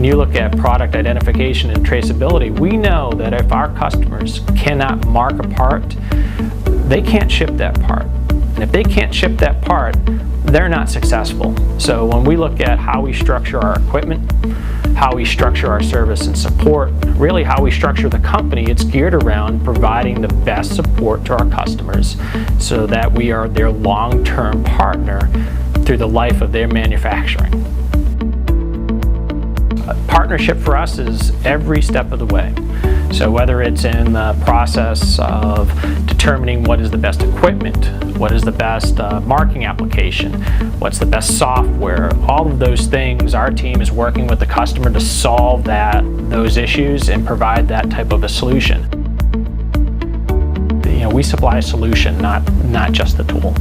when you look at product identification and traceability, we know that if our customers cannot mark a part, they can't ship that part. And if they can't ship that part, they're not successful. So when we look at how we structure our equipment, how we structure our service and support, really how we structure the company, it's geared around providing the best support to our customers so that we are their long-term partner through the life of their manufacturing. Partnership for us is every step of the way. So whether it's in the process of determining what is the best equipment, what is the best marking application, what's the best software, all of those things, our team is working with the customer to solve those issues and provide that type of a solution. We supply a solution, not just the tool.